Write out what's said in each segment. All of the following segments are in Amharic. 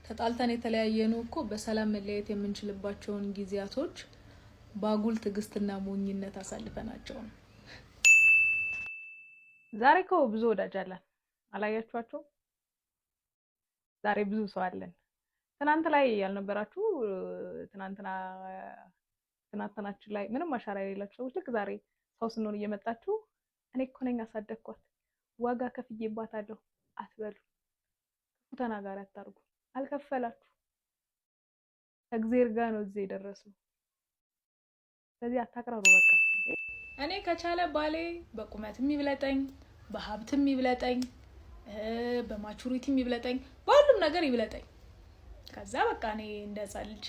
ተጣልተን የተለያየነው እኮ በሰላም መለያየት የምንችልባቸውን ጊዜያቶች ባጉል ትዕግስትና ሞኝነት አሳልፈናቸው ነው። ዛሬ እኮ ብዙ ወዳጅ አለን፣ አላያችኋቸው? ዛሬ ብዙ ሰው አለን። ትናንት ላይ ያልነበራችሁ ትናንትናችን ላይ ምንም አሻራ የሌላችሁ ሰዎች ልክ ዛሬ ሰው ስንሆን እየመጣችሁ እኔ እኮ ነኝ አሳደግኳት ዋጋ ከፍዬባታለሁ አትበሉ። ክፉ ተናጋሪ አታርጉ። አልከፈላችሁ ከእግዚአብሔር ጋር ነው እዚህ የደረሰው። ስለዚህ አታቅራሩ። በቃ እኔ ከቻለ ባሌ በቁመትም ይብለጠኝ፣ በሀብትም ይብለጠኝ፣ በማቹሪቲም ይብለጠኝ፣ በሁሉም ነገር ይብለጠኝ። ከዛ በቃ እኔ እንደዛ ልጅ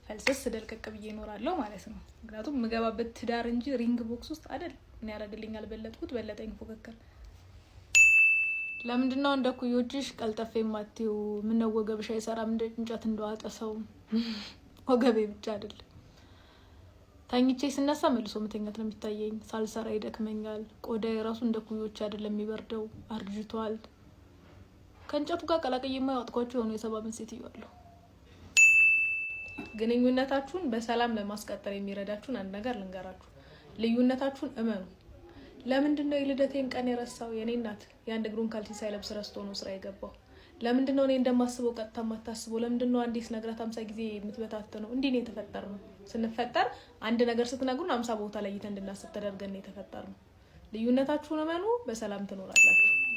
ፈልሰስ ደልቀቅ ብዬ እኖራለሁ ማለት ነው። ምክንያቱም የምገባበት ትዳር እንጂ ሪንግ ቦክስ ውስጥ አይደል። እኔ ያደርግልኛል በለጥኩት በለጠኝ ፉክክር። ለምንድነው እንደ ኩዮችሽ ቀልጠፌ ማትዩ? ምን ነው ወገብሽ አይሰራም እንደ እንጨት እንደዋጠ ሰው? ወገቤ ብቻ አይደል፣ ታኝቼ ስነሳ መልሶ መተኛት ነው የሚታየኝ። ሳልሰራ ይደክመኛል። ቆዳዬ ራሱ እንደ ኩዮች አይደለም የሚበርደው፣ አርጅቷል። ከእንጨቱ ጋር ቀላቅዬማ ያወጥኳቸው የሆኑ የ70 ሴትዮ አሉ። ግንኙነታችሁን በሰላም ለማስቀጠል የሚረዳችሁን አንድ ነገር ልንገራችሁ። ልዩነታችሁን እመኑ። ለምንድነው የልደቴን ቀን የረሳው? የኔ እናት የአንድ እግሩን ካልሲ ሳይለብስ ረስቶ ነው ስራ የገባው። ለምንድነው እኔ እንደማስበው ቀጥታ ማታስበው? ለምንድነው አንዲስ ነግራት 50 ጊዜ የምትበታተነው? እንዲህ ነው የተፈጠርነው። ስንፈጠር አንድ ነገር ስትነግሩን 50 ቦታ ላይ እንድናስብ ተደርገን ነው የተፈጠርነው። ልዩነታችሁን እመኑ፣ በሰላም ትኖራላችሁ።